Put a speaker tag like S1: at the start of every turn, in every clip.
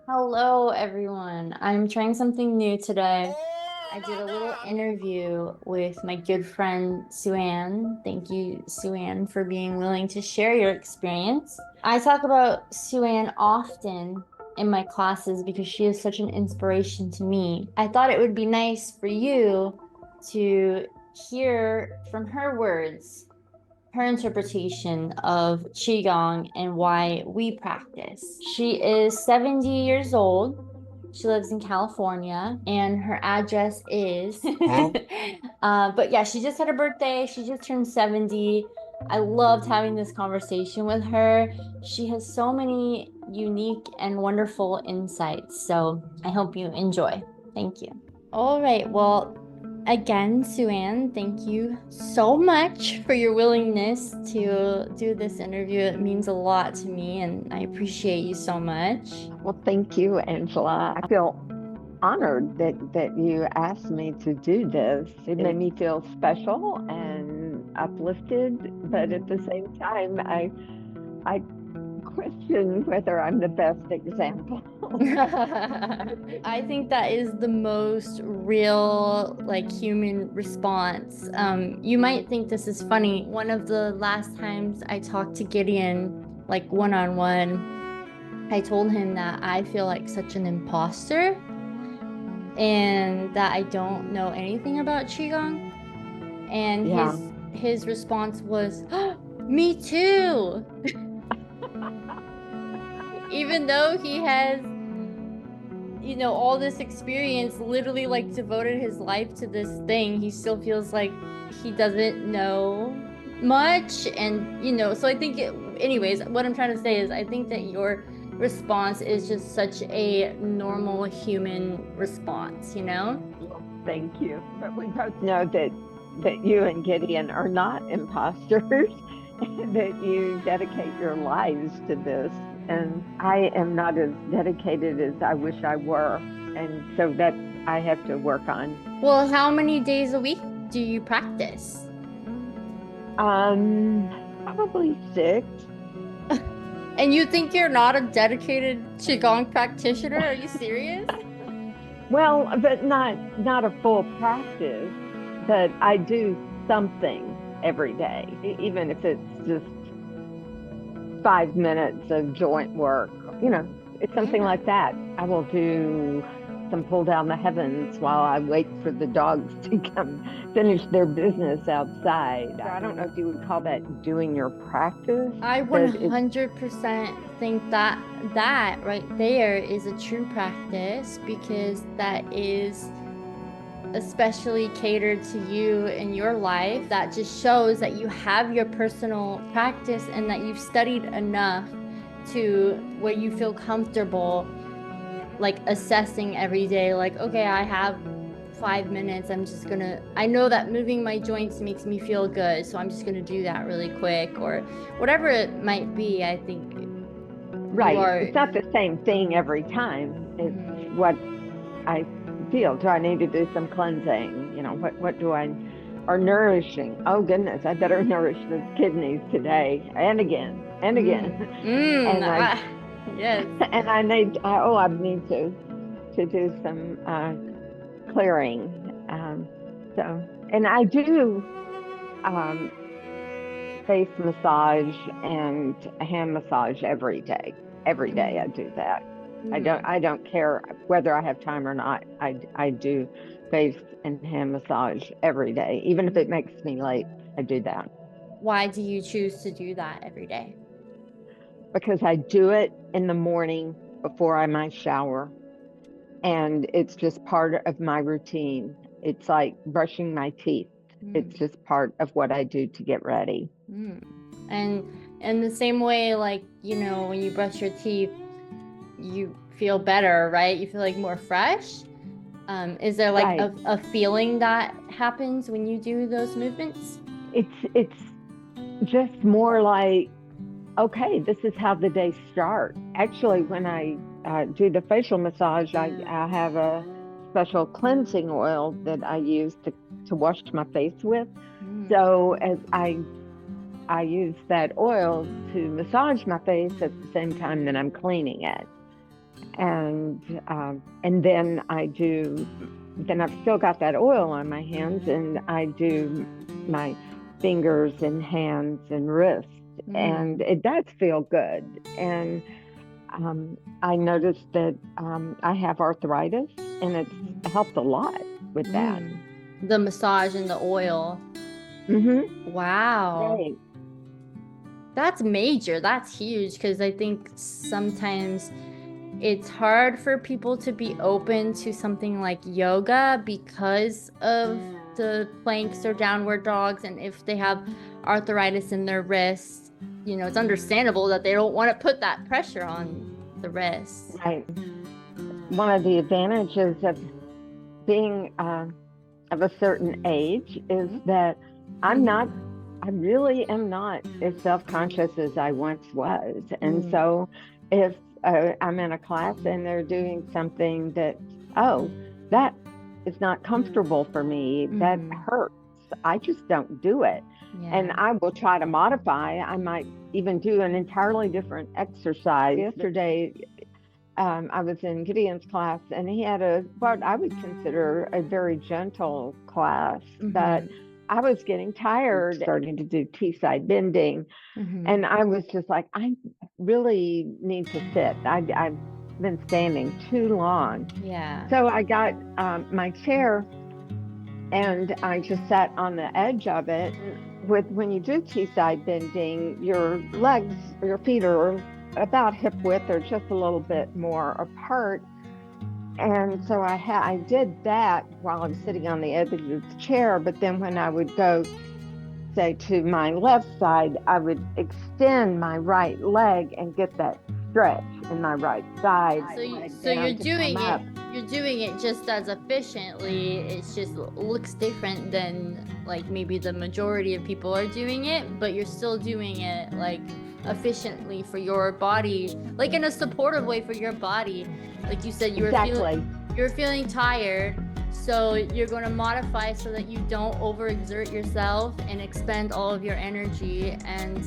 S1: Hello, everyone. I'm trying something new today. I did a little interview with my good friend Suanne. Thank you, Suanne, for being willing to share your experience. I talk about Suanne often in my classes because she is such an inspiration to me. I thought it would be nice for you to hear from her words her interpretation of Qigong and why we practice. She is 70 years old. She lives in California and her address is.
S2: Huh?
S1: But yeah, she just had her birthday. She just turned 70. I loved having this conversation with her. She has so many unique and wonderful insights. So I hope you enjoy. Thank you. All right. Well, again, Suanne, thank you so much for your willingness to do this interview. It means a lot to me, and I appreciate you so much.
S3: Well, thank you, Angela. I feel honored that you asked me to do this. It made me feel special and uplifted, but at the same time, I question whether I'm the best example.
S1: I think that is the most real, like, human response. You might think this is funny. One of the last times I talked to Gideon, like one-on-one, I told him that I feel like such an imposter and that I don't know anything about Qigong. And
S3: Yeah.
S1: his response was, "Oh, me too." Even though he has, all this experience, literally like devoted his life to this thing, he still feels like he doesn't know much. And, so I think, anyways, what I'm trying to say is I think that your response is just such a normal human response, you know?
S3: Well, thank you. But we both know that you and Gideon are not imposters, that you dedicate your lives to this. And I am not as dedicated as I wish I were. And so that I have to work on.
S1: Well, how many days a week do you practice?
S3: Probably six.
S1: And you think you're not a dedicated Qigong practitioner? Are you serious?
S3: Well, but not a full practice, but I do something every day, even if it's just 5 minutes of joint work. You know, it's something
S1: Yeah.
S3: like that. I will do some pull down the heavens while I wait for the dogs to come finish their business outside. I don't know if you would call that doing your practice,
S1: I
S3: but it's
S1: 100% think that that right there is a true practice because that is especially catered to you in your life. That just shows that you have your personal practice and that you've studied enough to where you feel comfortable like assessing every day, like, okay, I have 5 minutes. I know that moving my joints makes me feel good, so I'm just gonna do that really quick, or whatever it might be. I think you
S3: right.
S1: are.
S3: It's not the same thing every time. It's
S1: Mhm.
S3: what I feel. Do I need to do some cleansing? You know, what do I, or nourishing? Oh goodness, I better nourish those kidneys today and again and again. And I
S1: Ah, yes.
S3: and I need to do some clearing. So and I do um, face massage and hand massage every day. Every day I
S1: Mm,
S3: do that.
S1: mm.
S3: I don't care whether I have time or not. I do face and hand massage every day, even if it makes me late. I do that
S1: Why do you choose to do that every day?
S3: because I do it in the morning before I might shower, and it's just part of my routine. It's like brushing my teeth. It's
S1: Mm,
S3: just part of what I do to get ready.
S1: mm. And in the same way, like, when you brush your teeth, you feel better, right? You feel like more fresh. Is there like
S3: Right.
S1: a feeling that happens when you do those movements?
S3: It's just more like, okay, this is how the day starts. Actually, when I do the facial massage, I have a special cleansing oil that I use to wash my face with.
S1: Mm,
S3: So as I use that oil to massage my face at the same time that I'm cleaning it. and then I've still got that oil on my hands, and I do my fingers and hands and wrists, and it does feel good. And I noticed that I have arthritis, and it's helped a lot with that.
S1: The massage and the oil. Wow.
S3: Right.
S1: That's major. That's huge, because I think sometimes it's hard for people to be open to something like yoga because of the planks or downward dogs, and if they have arthritis in their wrists, you know, it's understandable that they don't want to put that pressure on the wrists.
S3: Right. One of the advantages of being of a certain age is that I really am not as self-conscious as I once was. And so if I'm in a class and they're doing something that is not comfortable for me, that hurts, I just don't do it. And I will try to modify. I might even do an entirely different exercise. Yesterday, I was in Gideon's class, and he had what I would consider a very gentle class, but I was getting tired, starting to do T-side bending, and I was just like, I really need to sit. I've been standing too long.
S1: Yeah.
S3: So I got my chair, and I just sat on the edge of it. When you do T-side bending, your legs, your feet are about hip width or just a little bit more apart. And so I did that while I was sitting on the edge of the chair. But then when I would go, say, to my left side, I would extend my right leg and get that stretch in my right side.
S1: So you're doing it. You're doing it just as efficiently. It's just looks different than like maybe the majority of people are doing it, but you're still doing it like efficiently for your body, like in a supportive way for your body. Like you said, you're feeling tired, so you're going to modify so that you don't overexert yourself and expend all of your energy. And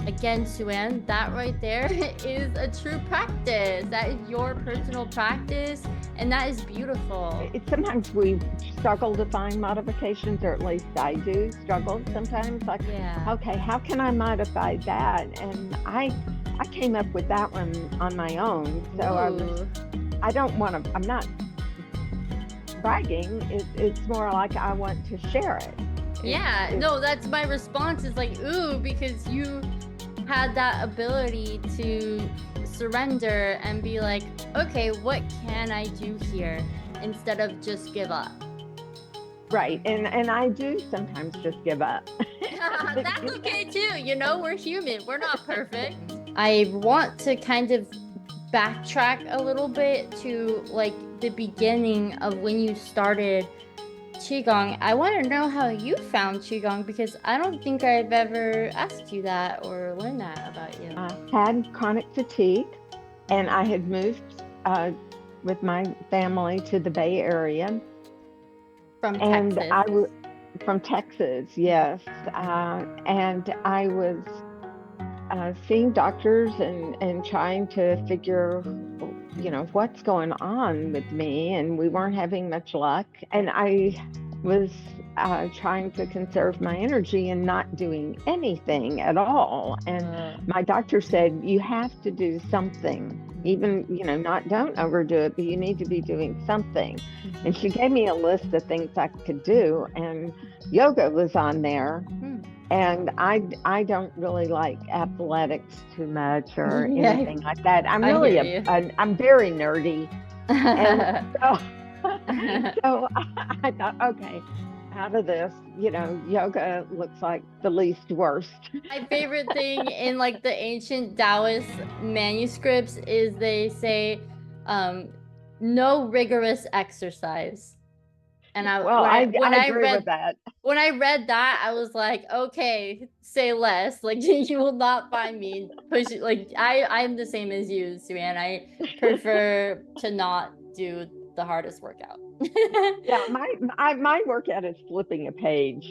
S1: again, Sue-Ann, that right there is a true practice. That is your personal practice, and that is beautiful.
S3: Sometimes we struggle to find modifications, or at least I do struggle sometimes. Like, okay, how can I modify that? And I came up with that one on my own. So I'm not bragging. It's more like I want to share it.
S1: No, that's my response, is like, ooh, because you had that ability to surrender and be like, okay, what can I do here, instead of just give up.
S3: Right. And I do sometimes just give up.
S1: That's okay too. You know, we're human. We're not perfect. I want to kind of backtrack a little bit to like the beginning of when you started Qigong. I want to know how you found Qigong, because I don't think I've ever asked you that or learned that about you.
S3: I had chronic fatigue, and I had moved with my family to the Bay Area. From Texas, yes. And I was seeing doctors and trying to figure, what's going on with me, and we weren't having much luck. And I was trying to conserve my energy and not doing anything at all. And my doctor said, you have to do something. Even, don't overdo it, but you need to be doing something. And she gave me a list of things I could do, and yoga was on there. And I don't really like athletics too much or anything like that. I'm really I'm very nerdy. And so I thought, okay, out of this, yoga looks like the least worst.
S1: My favorite thing in like the ancient Taoist manuscripts is they say, no rigorous exercise. And
S3: I agree with that.
S1: When I read that, I was like, okay, say less. Like, you will not find me push. Like, I'm the same as you, Sue-Ann. I prefer to not do the hardest workout.
S3: Yeah, my workout is flipping a page,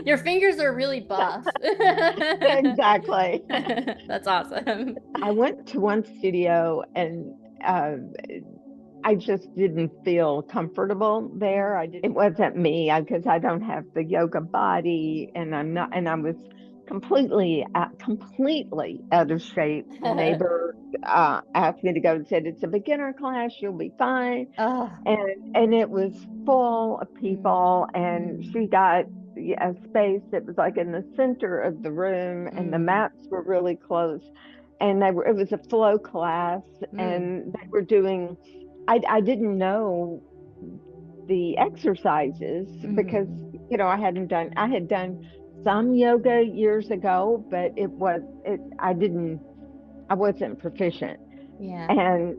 S1: Your fingers are really
S3: Yeah,
S1: buff.
S3: exactly.
S1: That's awesome.
S3: I went to one studio and uh, I just didn't feel comfortable there. It wasn't me because I don't have the yoga body, and I'm not, and I was completely out of shape. The neighbor asked me to go and said, "It's a beginner class. You'll be fine."
S1: Oh.
S3: And it was full of people, and she
S1: Mm.
S3: got a space that was like in the center of the room, and the
S1: Mm.
S3: mats were really close, and it was a flow class,
S1: Mm.
S3: and they were doing. I didn't know the exercises because
S1: Mm.
S3: I had done some yoga years ago, but I wasn't proficient.
S1: Yeah.
S3: And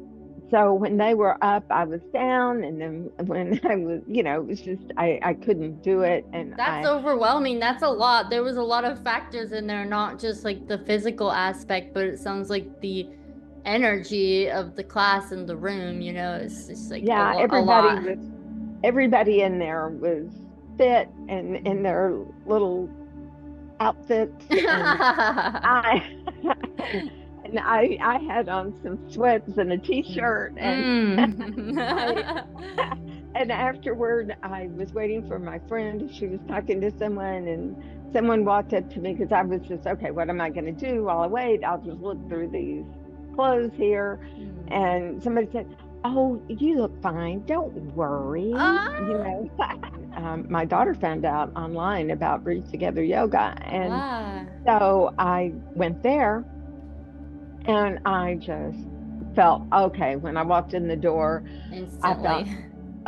S3: so when they were up, I was down. And then when I was, it was just, I couldn't do it. And
S1: That's overwhelming. That's a lot. There was a lot of factors in there, not just like the physical aspect, but it sounds like the energy of the class in the room, it's just like
S3: yeah,
S1: a lot.
S3: everybody in there was fit and in their little outfits. And I, and, I had on some sweats and a t-shirt. And I,
S1: Mm.
S3: and afterward, I was waiting for my friend. She was talking to someone, and someone walked up to me because I was just, okay, what am I going to do while I wait? I'll just look through these clothes here.
S1: Mm.
S3: And somebody said, "Oh, you look fine. Don't worry."
S1: Ah,
S3: My daughter found out online about Breathe Together Yoga. And
S1: ah,
S3: so I went there, and I just felt okay. When I walked in the door, I felt
S1: instantly.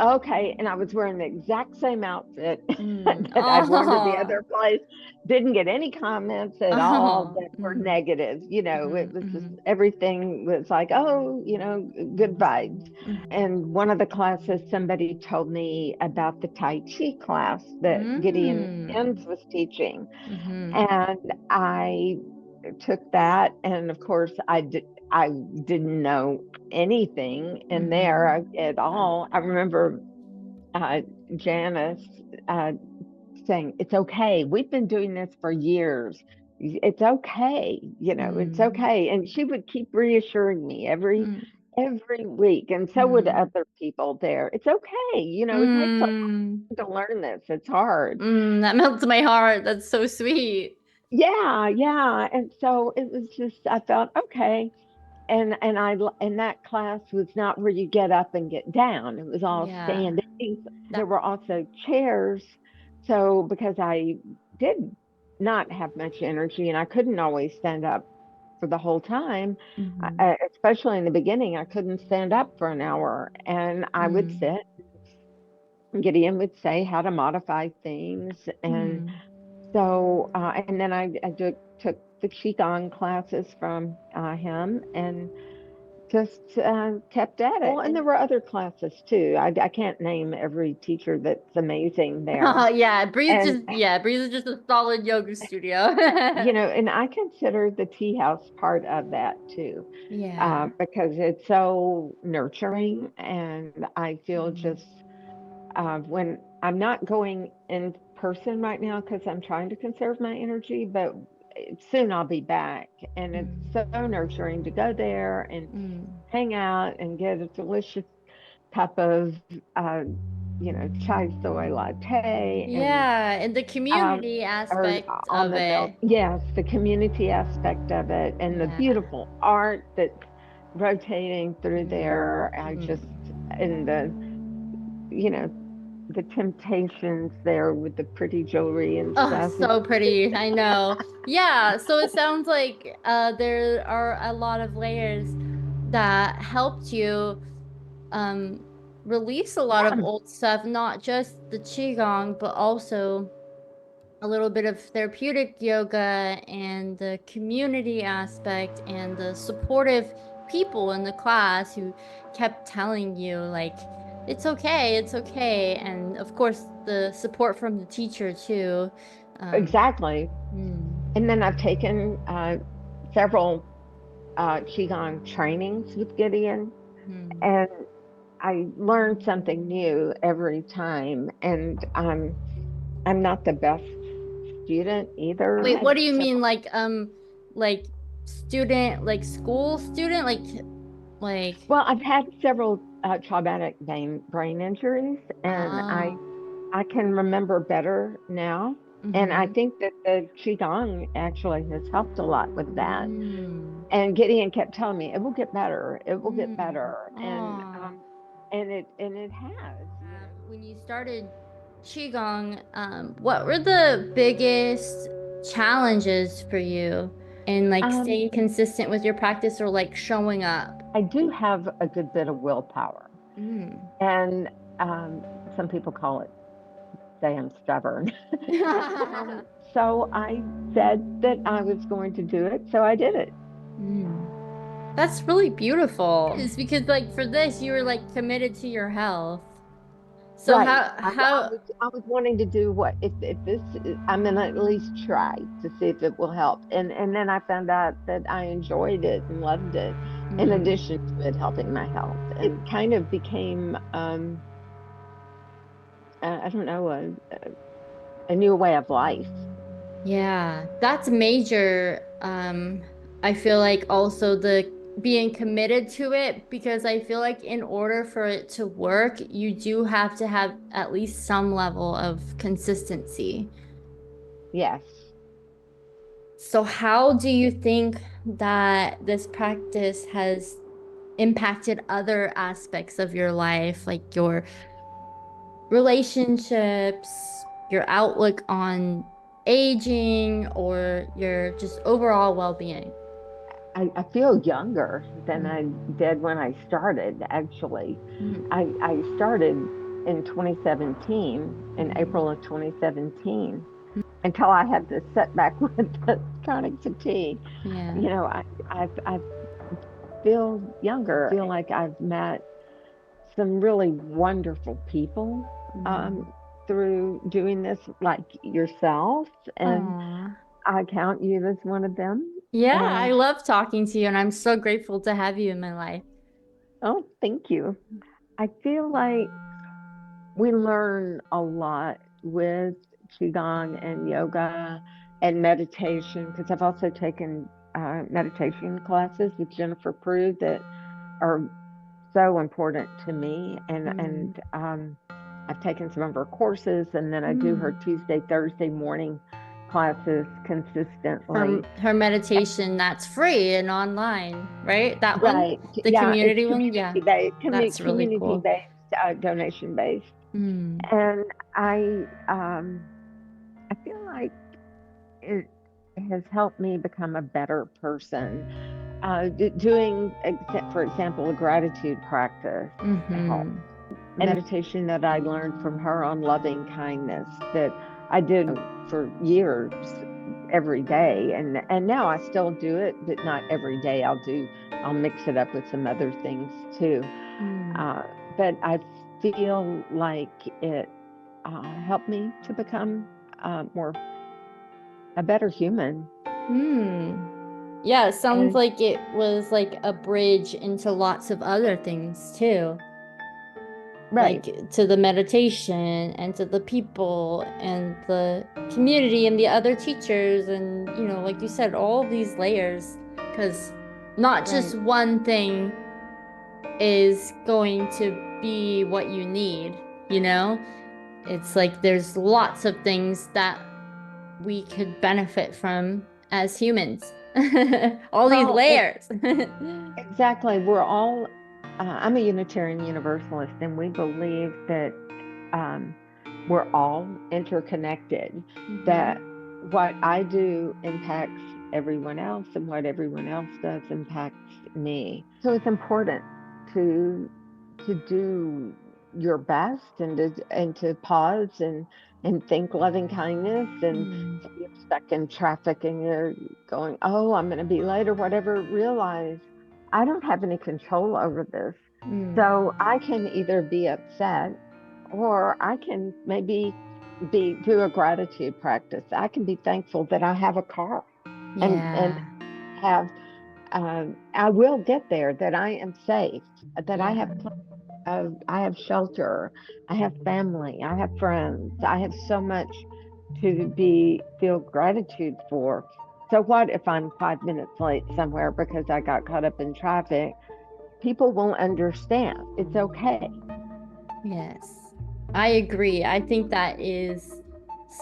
S3: okay. And I was wearing the exact same outfit
S1: Mm.
S3: that I'd worn to the
S1: Oh.
S3: other place. Didn't get any comments at all
S1: Oh.
S3: that were
S1: Mm.
S3: negative. It
S1: Mm.
S3: was just
S1: Mm.
S3: everything was like, oh, good vibes.
S1: Mm.
S3: And one of the classes, somebody told me about the Tai Chi class that Gideon Enns
S1: Mm.
S3: was teaching.
S1: Mm.
S3: And I took that. And of course, I didn't know anything in there
S1: Mm.
S3: at all. I remember uh, Janice uh, saying, "It's okay. We've been doing this for years. It's okay. It's
S1: Mm.
S3: okay." And she would keep reassuring me
S1: Mm.
S3: every week, and so would
S1: Mm.
S3: other people there. It's okay. It takes a
S1: Mm.
S3: lot to learn this. It's hard.
S1: That melts my heart. That's so sweet.
S3: Yeah, yeah. And so it was just, I felt okay. And that class was not where you get up and get down. It was all
S1: Yeah.
S3: standing. There
S1: That.
S3: were also chairs. So because I did not have much energy and I couldn't always stand up for the whole time,
S1: Mm.
S3: especially in the beginning, I couldn't stand up for an hour. And I would
S1: Mm.
S3: sit. Gideon would say how to modify things. And
S1: Mm.
S3: so, and then I took the Qigong classes from him, and just kept at it. Well, and there were other classes too. I can't name every teacher that's amazing there.
S1: Yeah,
S3: And,
S1: Breeze is just a solid yoga studio.
S3: and I consider the tea house part of that too,
S1: Yeah.
S3: because it's so nurturing. And I feel
S1: Mm.
S3: just when I'm not going in person right now because I'm trying to conserve my energy, but soon I'll be back. And it's
S1: Mm.
S3: so nurturing to go there and
S1: Mm.
S3: hang out and get a delicious cup of, uh, chai soy latte and
S1: Yeah, and the
S3: um,
S1: community
S3: or
S1: aspect of
S3: almond
S1: it.
S3: milk. Yes, the community aspect of it and the
S1: Yeah.
S3: beautiful art that's rotating through
S1: Mm.
S3: there. And you know, the temptations there with the pretty jewelry and
S1: Oh,
S3: stuff.
S1: so pretty. I know. Yeah, so it sounds like there are a lot of layers that helped you um release a lot of
S3: Yeah,
S1: old stuff, not just the Qigong, but also a little bit of therapeutic yoga and the community aspect and the supportive people in the class who kept telling you like it's okay, and of course the support from the teacher too. um
S3: exactly.
S1: mm,
S3: And then I've taken several Qigong trainings with Gideon.
S1: mm,
S3: And I learn something new every time, and I'm not the best student either.
S1: Wait, what do you
S3: So,
S1: mean? Like student, like school student, like,
S3: well, I've had several traumatic brain injuries, and
S1: oh,
S3: I can remember better now. And I
S1: mm-hmm.
S3: think that the Qigong actually has helped a lot with that.
S1: Mm,
S3: And Gideon kept telling me, it will get better. It will get
S1: mm,
S3: better.
S1: oh.
S3: And it has, you know.
S1: When you started Qigong, what were the biggest challenges for you in like
S3: Um,
S1: staying consistent with your practice or like showing up?
S3: I do have a good bit of willpower.
S1: Mm.
S3: And um, some people call it, say I'm stubborn. Um, so I said that I was going to do it. So I did it.
S1: Mm. That's really beautiful. It's because like for this, you were like committed to your health. So
S3: Right.
S1: how
S3: I was wanting to do what if this I'm gonna at least try to see if it will help. And then I found out that I enjoyed it and loved it in
S1: mm.
S3: addition to it helping my health. It kind of became I don't know, a new way of life.
S1: Yeah, that's major. I feel like also the being committed to it because I feel like in order for it to work, you do have to have at least some level of consistency.
S3: Yes.
S1: So how do you think that this practice has impacted other aspects of your life, like your relationships, your outlook on aging, or your just overall well-being?
S3: I feel younger than
S1: Mm,
S3: I did when I started, actually.
S1: mm,
S3: I started in 2017, in
S1: mhm.
S3: April of 2017, until I had this setback with the chronic fatigue.
S1: Yeah.
S3: You know, I feel younger. I feel like I've met some really wonderful people
S1: Mm.
S3: through doing this, like yourself, and
S1: Aw.
S3: I count you as one of them.
S1: Yeah, I
S3: And
S1: love talking to you, and I'm so grateful to have you in my life.
S3: oh, thank you. I feel like we learn a lot with Qigong and yoga and meditation because I've also taken meditation classes with Jennifer Prue that are so important to me.
S1: Mm.
S3: I've taken some of her courses, and then I do her
S1: Mm.
S3: Tuesday, Thursday morning classes consistently.
S1: Her meditation that's free and online, right? That one,
S3: Right.
S1: the
S3: Yeah, it's
S1: community one, yeah, that's really
S3: community
S1: cool.
S3: based, donation based.
S1: Mm.
S3: And I feel like it has helped me become a better person. Doing, for example, a gratitude practice helps.
S1: Mm-hmm.
S3: Meditation that I learned from her on loving kindness that I did for years every day, and now I still do it, but not every day. I'll mix it up with some other things too.
S1: Mm.
S3: Uh, but I feel like it helped me to become more a better human.
S1: Hmm. Yeah, it sounds
S3: And
S1: like it was like a bridge into lots of other things too.
S3: right,
S1: Like to the meditation and to the people and the community and the other teachers and like you said, all of these layers. Because not just
S3: right.
S1: one thing is going to be what you need, you know? It's like there's lots of things that we could benefit from as humans. All these
S3: Well,
S1: layers.
S3: exactly. I'm a Unitarian Universalist, and we believe that um, we're all interconnected, that
S1: Mhm.
S3: what I do impacts everyone else, and what everyone else does impacts me. So it's important to do your best and to pause and think loving kindness. And
S1: Mm.
S3: if you're stuck in traffic and you're going, oh, I'm going to be late or whatever, realize I don't have any control over this.
S1: Mm.
S3: So I can either be upset or I can maybe be do a gratitude practice. I can be thankful that I have a car and
S1: Yeah.
S3: have I will get there, that I am safe, that I
S1: Yeah.
S3: have I have shelter, I have family, I have friends, I have so much to be feel gratitude for. So what if I'm 5 minutes late somewhere because I got caught up in traffic? People won't understand. It's okay.
S1: Yes, I agree. I think that is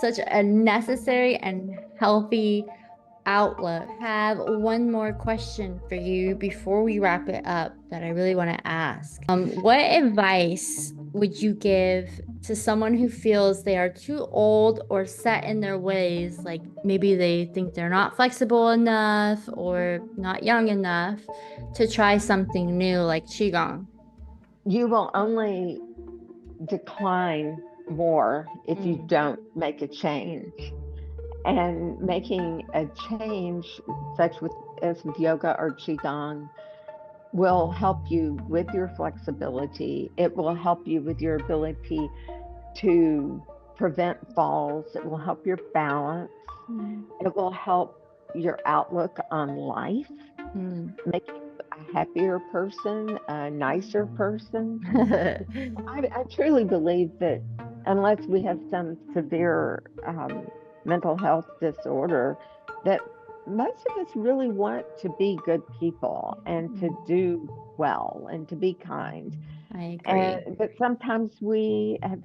S1: such a necessary and healthy outlook. I have one more question for you before we wrap it up that I really want to ask. What advice would you give to someone who feels they are too old or set in their ways? Like maybe they think they're not flexible enough or not young enough to try something new like Qigong.
S3: You will only decline more if you
S1: Mm,
S3: don't make a change. And making a change, such with as with yoga or qigong, will help you with your flexibility. It will help you with your ability to prevent falls. It will help your balance.
S1: mm,
S3: It will help your outlook on life,
S1: mm.
S3: make you a happier person, a nicer person. I truly believe that unless we have some severe mental health disorder, that most of us really want to be good people and to do well and to be kind.
S1: I
S3: And
S1: agree.
S3: but sometimes we have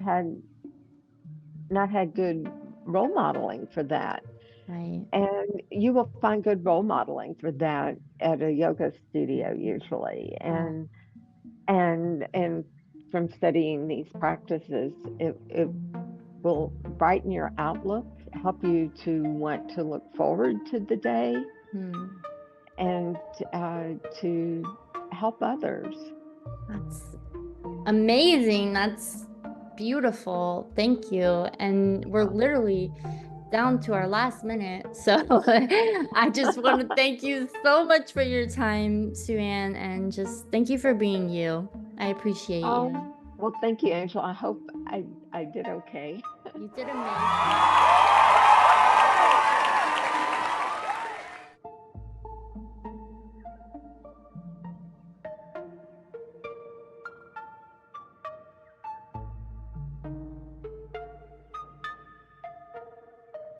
S3: not had good role modeling for that.
S1: Right.
S3: And you will find good role modeling for that at a yoga studio usually.
S1: Oh,
S3: And from studying these practices, it will brighten your outlook, help you to want to look forward to the day,
S1: hmm.
S3: and to help others.
S1: That's amazing. That's beautiful. Thank you. And we're literally down to our last minute. So I just want to thank you so much for your time, Suanne, and just thank you for being you. I appreciate
S3: Oh,
S1: you.
S3: well, thank you, Angel. I hope I did okay.
S1: You did amazing.